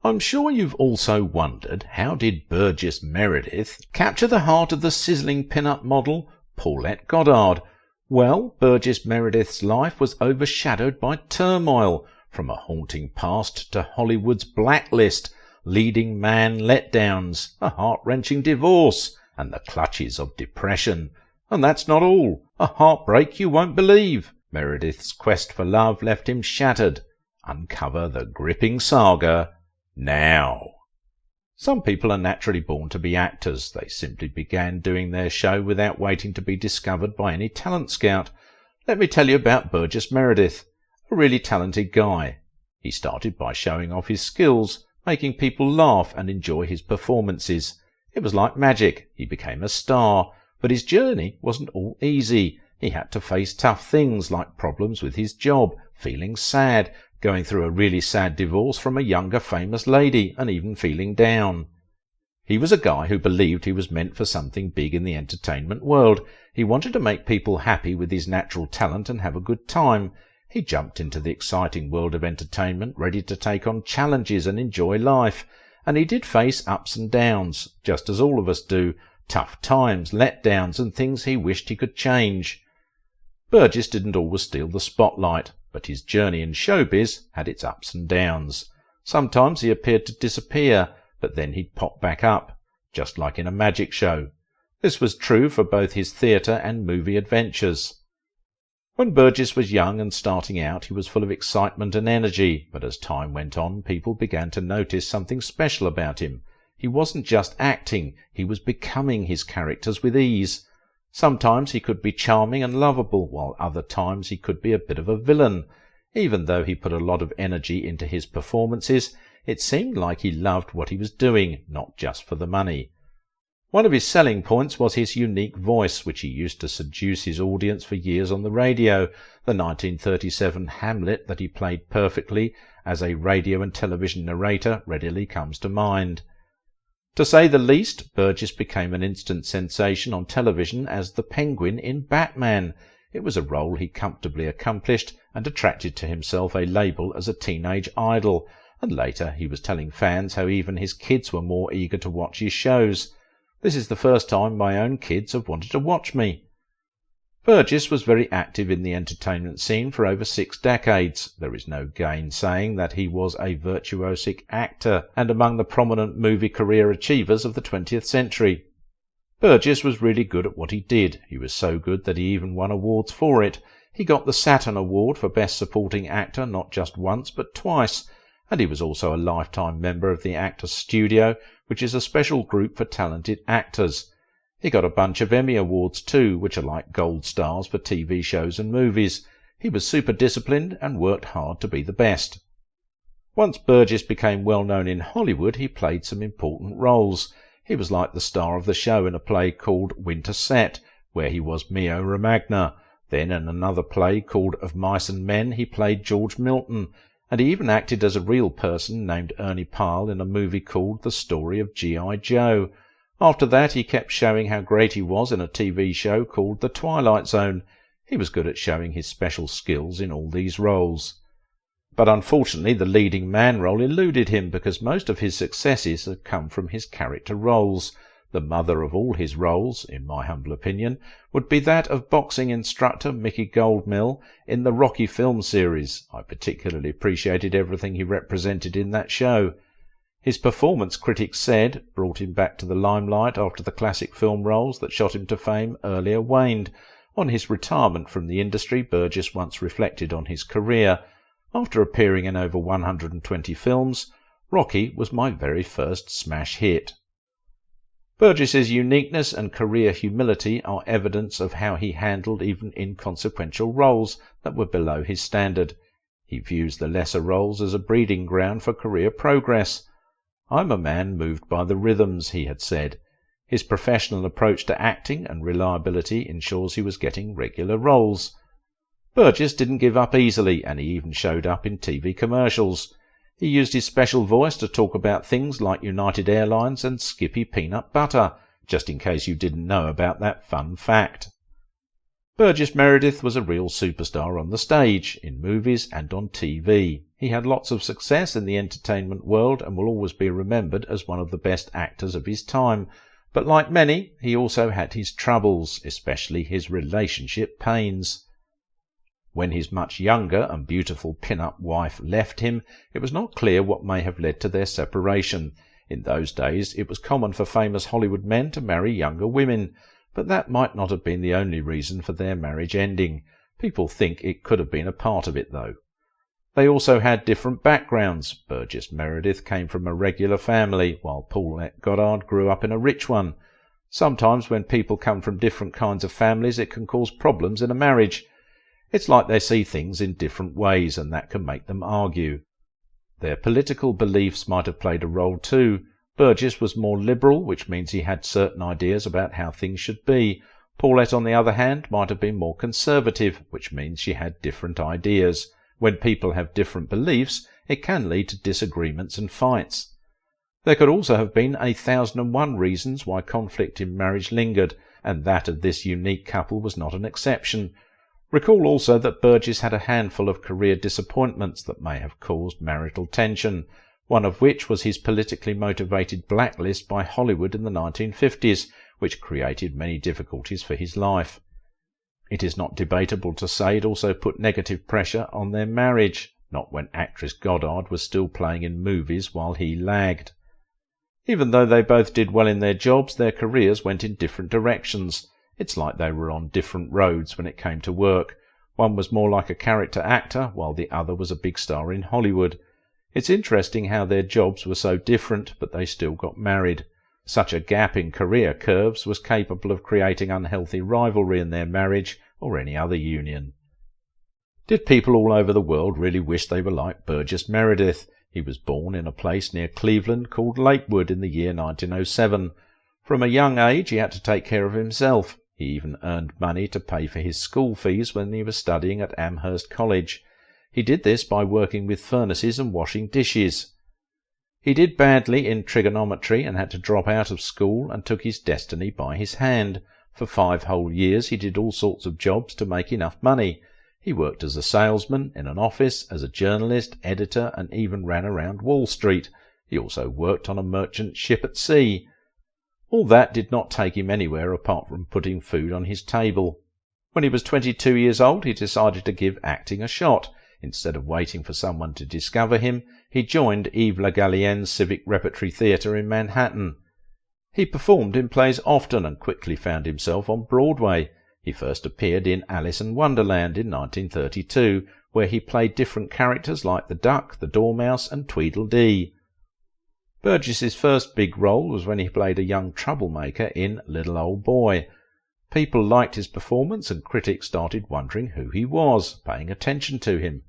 I'm sure you've also wondered, how did Burgess Meredith capture the heart of the sizzling pin-up model Paulette Goddard? Well, Burgess Meredith's life was overshadowed by turmoil, from a haunting past to Hollywood's Blacklist, leading man letdowns, a heart-wrenching divorce, and the clutches of depression. And that's not all. A heartbreak you won't believe. Meredith's quest for love left him shattered. Uncover the gripping saga now. Some people are naturally born to be actors. They simply began doing their show without waiting to be discovered by any talent scout. Let me tell you about Burgess Meredith, a really talented guy. He started by showing off his skills, making people laugh and enjoy his performances. It was like magic. He became a star, but his journey wasn't all easy. He had to face tough things like problems with his job, feeling sad, going through a really sad divorce from a younger famous lady, and even feeling down. He was a guy who believed he was meant for something big in the entertainment world. He wanted to make people happy with his natural talent and have a good time. He jumped into the exciting world of entertainment, ready to take on challenges and enjoy life. And he did face ups and downs, just as all of us do, tough times, letdowns, and things he wished he could change. Burgess didn't always steal the spotlight, but his journey in showbiz had its ups and downs. Sometimes he appeared to disappear, but then he'd pop back up, just like in a magic show. This was true for both his theatre and movie adventures. When Burgess was young and starting out, he was full of excitement and energy, but as time went on, people began to notice something special about him. He wasn't just acting, he was becoming his characters with ease. Sometimes he could be charming and lovable, while other times he could be a bit of a villain. Even though he put a lot of energy into his performances, it seemed like he loved what he was doing, not just for the money. One of his selling points was his unique voice, which he used to seduce his audience for years on the radio. The 1937 Hamlet that he played perfectly as a radio and television narrator readily comes to mind. To say the least, Burgess became an instant sensation on television as the Penguin in Batman. It was a role he comfortably accomplished and attracted to himself a label as a teenage idol, and later he was telling fans how even his kids were more eager to watch his shows. This is the first time my own kids have wanted to watch me. Burgess was very active in the entertainment scene for over 6 decades. There is no gainsaying that he was a virtuosic actor and among the prominent movie career achievers of the 20th century. Burgess was really good at what he did. He was so good that he even won awards for it. He got the Saturn Award for Best Supporting Actor not just once but twice, and he was also a lifetime member of the Actors Studio, which is a special group for talented actors. He got a bunch of Emmy Awards too, which are like gold stars for TV shows and movies. He was super disciplined and worked hard to be the best. Once Burgess became well known in Hollywood, he played some important roles. He was like the star of the show in a play called Winter Set, where he was Mio Romagna. Then in another play called Of Mice and Men, he played George Milton, and he even acted as a real person named Ernie Pyle in a movie called The Story of G.I. Joe. After that, he kept showing how great he was in a TV show called The Twilight Zone. He was good at showing his special skills in all these roles. But unfortunately, the leading man role eluded him because most of his successes had come from his character roles. The mother of all his roles, in my humble opinion, would be that of boxing instructor Mickey Goldmill in the Rocky film series. I particularly appreciated everything he represented in that show. His performance, critics said, brought him back to the limelight after the classic film roles that shot him to fame earlier waned. On his retirement from the industry, Burgess once reflected on his career. After appearing in over 120 films, Rocky was my very first smash hit. Burgess's uniqueness and career humility are evidence of how he handled even inconsequential roles that were below his standard. He views the lesser roles as a breeding ground for career progress. "I'm a man moved by the rhythms," he had said. His professional approach to acting and reliability ensures he was getting regular roles. Burgess didn't give up easily, and he even showed up in TV commercials. He used his special voice to talk about things like United Airlines and Skippy peanut butter, just in case you didn't know about that fun fact. Burgess Meredith was a real superstar on the stage, in movies and on TV. He had lots of success in the entertainment world and will always be remembered as one of the best actors of his time, but like many, he also had his troubles, especially his relationship pains. When his much younger and beautiful pin-up wife left him, it was not clear what may have led to their separation. In those days it was common for famous Hollywood men to marry younger women, but that might not have been the only reason for their marriage ending. People think it could have been a part of it, though. They also had different backgrounds. Burgess Meredith came from a regular family, while Paulette Goddard grew up in a rich one. Sometimes when people come from different kinds of families, it can cause problems in a marriage. It's like they see things in different ways, and that can make them argue. Their political beliefs might have played a role too. Burgess was more liberal, which means he had certain ideas about how things should be. Paulette, on the other hand, might have been more conservative, which means she had different ideas. When people have different beliefs, it can lead to disagreements and fights. There could also have been 1,001 reasons why conflict in marriage lingered, and that of this unique couple was not an exception. Recall also that Burgess had a handful of career disappointments that may have caused marital tension, one of which was his politically motivated blacklist by Hollywood in the 1950s, which created many difficulties for his life. It is not debatable to say it also put negative pressure on their marriage, not when actress Goddard was still playing in movies while he lagged. Even though they both did well in their jobs, their careers went in different directions. It's like they were on different roads when it came to work. One was more like a character actor, while the other was a big star in Hollywood. It's interesting how their jobs were so different, but they still got married. Such a gap in career curves was capable of creating unhealthy rivalry in their marriage or any other union. Did people all over the world really wish they were like Burgess Meredith? He was born in a place near Cleveland called Lakewood in the year 1907. From a young age he had to take care of himself. He even earned money to pay for his school fees when he was studying at Amherst College. He did this by working with furnaces and washing dishes. He did badly in trigonometry and had to drop out of school and took his destiny by his hand. For 5 whole years he did all sorts of jobs to make enough money. He worked as a salesman, in an office, as a journalist, editor, and even ran around Wall Street. He also worked on a merchant ship at sea. All that did not take him anywhere apart from putting food on his table. When he was 22 years old, he decided to give acting a shot. Instead of waiting for someone to discover him, he joined Yves Le Gallienne's Civic Repertory Theatre in Manhattan. He performed in plays often and quickly found himself on Broadway. He first appeared in Alice in Wonderland in 1932, where he played different characters like the Duck, the Dormouse, and Tweedledee. Burgess's first big role was when he played a young troublemaker in Little Old Boy. People liked his performance and critics started wondering who he was, paying attention to him.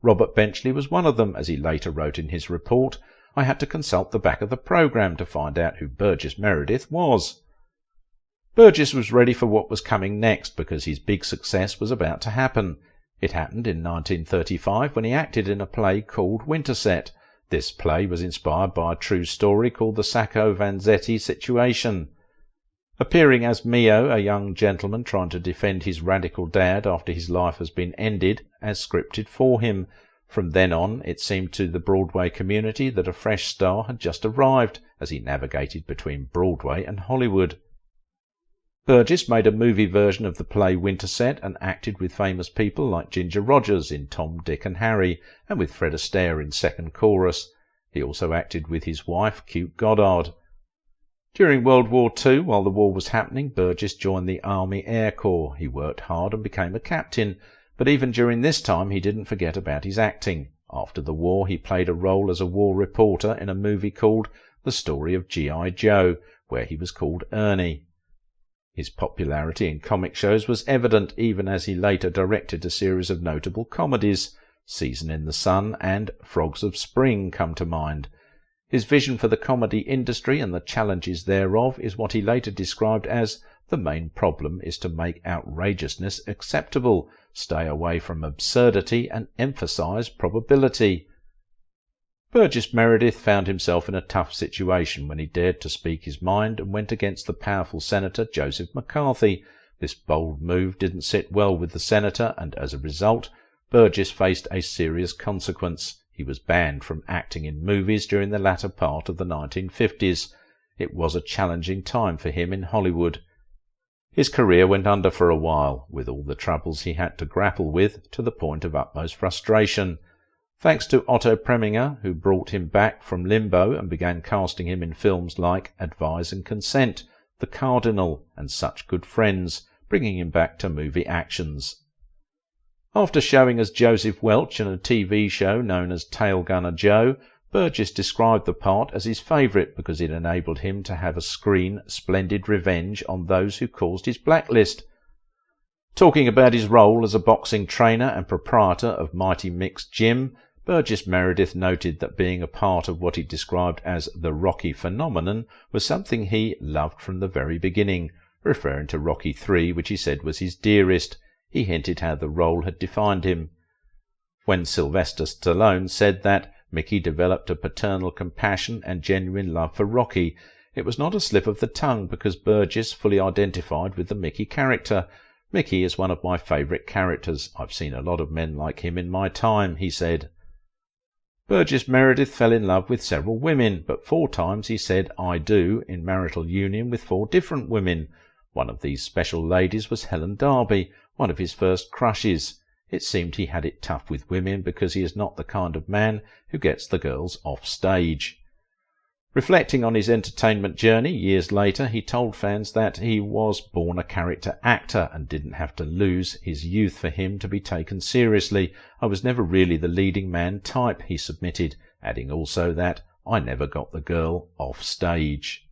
Robert Benchley was one of them, as he later wrote in his report. I had to consult the back of the programme to find out who Burgess Meredith was. Burgess was ready for what was coming next because his big success was about to happen. It happened in 1935 when he acted in a play called Winterset. This play was inspired by a true story called the Sacco-Vanzetti situation. Appearing as Mio, a young gentleman trying to defend his radical dad after his life has been ended, as scripted for him. From then on, it seemed to the Broadway community that a fresh star had just arrived as he navigated between Broadway and Hollywood. Burgess made a movie version of the play Winterset and acted with famous people like Ginger Rogers in Tom, Dick and Harry and with Fred Astaire in Second Chorus. He also acted with his wife, Cute Goddard. During World War II, while the war was happening, Burgess joined the Army Air Corps. He worked hard and became a captain, but even during this time he didn't forget about his acting. After the war, he played a role as a war reporter in a movie called The Story of G.I. Joe, where he was called Ernie. His popularity in comic shows was evident even as he later directed a series of notable comedies. Season in the Sun and Frogs of Spring come to mind. His vision for the comedy industry and the challenges thereof is what he later described as the main problem is to make outrageousness acceptable, stay away from absurdity and emphasize probability. Burgess Meredith found himself in a tough situation when he dared to speak his mind and went against the powerful Senator Joseph McCarthy. This bold move didn't sit well with the senator, and as a result, Burgess faced a serious consequence. He was banned from acting in movies during the latter part of the 1950s. It was a challenging time for him in Hollywood. His career went under for a while, with all the troubles he had to grapple with, to the point of utmost frustration. Thanks to Otto Preminger, who brought him back from limbo and began casting him in films like Advise and Consent, The Cardinal, and Such Good Friends, bringing him back to movie actions. After showing as Joseph Welch in a TV show known as Tail Gunner Joe, Burgess described the part as his favourite because it enabled him to have a screen splendid revenge on those who caused his blacklist. Talking about his role as a boxing trainer and proprietor of Mighty Mick's Gym, Burgess Meredith noted that being a part of what he described as the Rocky phenomenon was something he loved from the very beginning, referring to Rocky III, which he said was his dearest. He hinted how the role had defined him. When Sylvester Stallone said that Mickey developed a paternal compassion and genuine love for Rocky, it was not a slip of the tongue, because Burgess fully identified with the Mickey character. Mickey is one of my favourite characters. I've seen a lot of men like him in my time, he said. Burgess Meredith fell in love with several women, but 4 times he said "I do" in marital union with 4 different women. One of these special ladies was Helen Darby, one of his first crushes. It seemed he had it tough with women because he is not the kind of man who gets the girls off stage. Reflecting on his entertainment journey years later, he told fans that he was born a character actor and didn't have to lose his youth for him to be taken seriously. I was never really the leading man type, he submitted, adding also that I never got the girl off stage.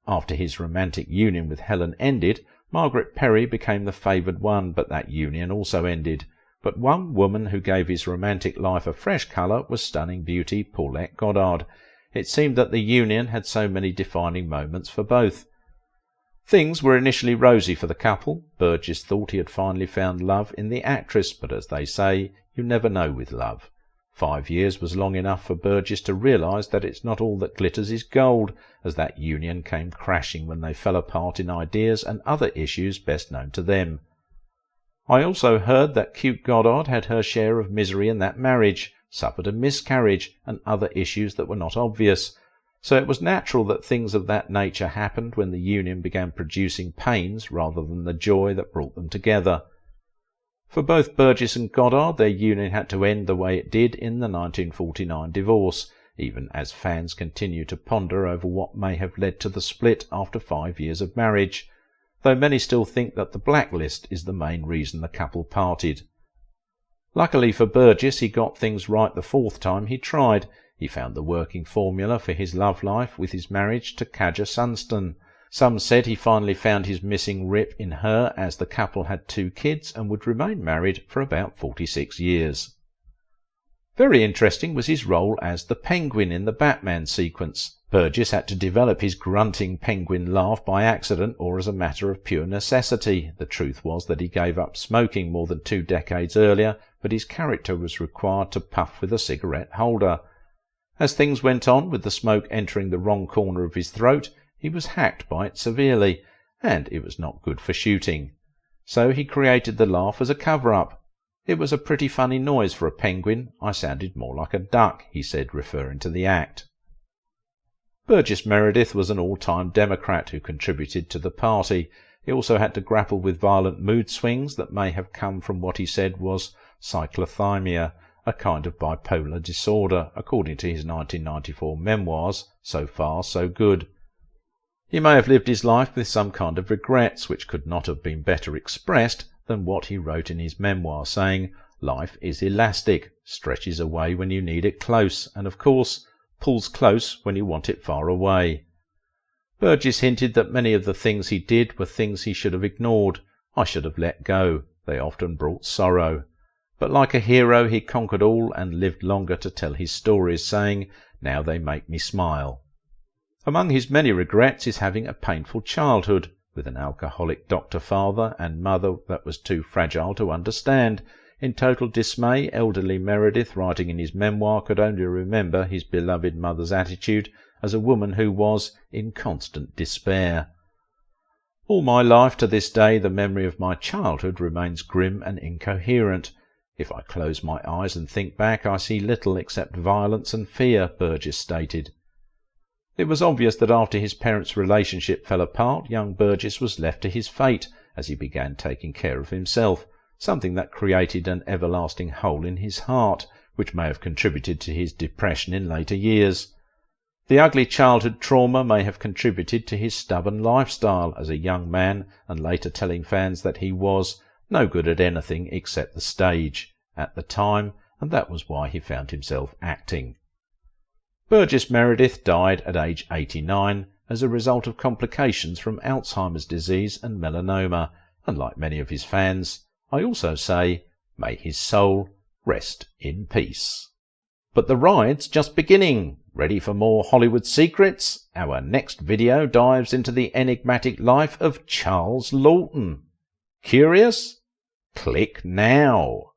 After his romantic union with Helen ended, Margaret Perry became the favoured one, but that union also ended. But one woman who gave his romantic life a fresh colour was stunning beauty Paulette Goddard. It seemed that the union had so many defining moments for both. Things were initially rosy for the couple. Burgess thought he had finally found love in the actress, but as they say, you never know with love. 5 years was long enough for Burgess to realise that it's not all that glitters is gold, as that union came crashing when they fell apart in ideas and other issues best known to them. I also heard that cute Goddard had her share of misery in that marriage, suffered a miscarriage, and other issues that were not obvious. So it was natural that things of that nature happened when the union began producing pains rather than the joy that brought them together. For both Burgess and Goddard, their union had to end the way it did in the 1949 divorce, even as fans continue to ponder over what may have led to the split after 5 years of marriage, though many still think that the blacklist is the main reason the couple parted. Luckily for Burgess, he got things right the 4th time he tried. He found the working formula for his love life with his marriage to Kaja Sunston. Some said he finally found his missing rip in her, as the couple had 2 kids and would remain married for about 46 years. Very interesting was his role as the Penguin in the Batman sequence. Burgess had to develop his grunting penguin laugh by accident or as a matter of pure necessity. The truth was that he gave up smoking more than 2 decades earlier, but his character was required to puff with a cigarette holder. As things went on, with the smoke entering the wrong corner of his throat, he was hacked by it severely, and it was not good for shooting. So he created the laugh as a cover-up. It was a pretty funny noise for a penguin. I sounded more like a duck, he said, referring to the act. Burgess Meredith was an all-time Democrat who contributed to the party. He also had to grapple with violent mood swings that may have come from what he said was cyclothymia, a kind of bipolar disorder, according to his 1994 memoirs, So Far, So Good. He may have lived his life with some kind of regrets, which could not have been better expressed than what he wrote in his memoir, saying, "Life is elastic, stretches away when you need it close, and of course pulls close when you want it far away." Burgess hinted that many of the things he did were things he should have ignored. I should have let go. They often brought sorrow. But like a hero, he conquered all and lived longer to tell his stories, saying, "Now they make me smile." Among his many regrets is having a painful childhood, with an alcoholic doctor father and mother that was too fragile to understand. In total dismay, elderly Meredith, writing in his memoir, could only remember his beloved mother's attitude as a woman who was in constant despair. All my life to this day, the memory of my childhood remains grim and incoherent. If I close my eyes and think back, I see little except violence and fear, Burgess stated. It was obvious that after his parents' relationship fell apart, young Burgess was left to his fate as he began taking care of himself, something that created an everlasting hole in his heart, which may have contributed to his depression in later years. The ugly childhood trauma may have contributed to his stubborn lifestyle as a young man, and later telling fans that he was no good at anything except the stage at the time, and that was why he found himself acting. Burgess Meredith died at age 89 as a result of complications from Alzheimer's disease and melanoma, and like many of his fans, I also say, may his soul rest in peace. But the ride's just beginning. Ready for more Hollywood secrets? Our next video dives into the enigmatic life of Charles Laughton. Curious? Click now.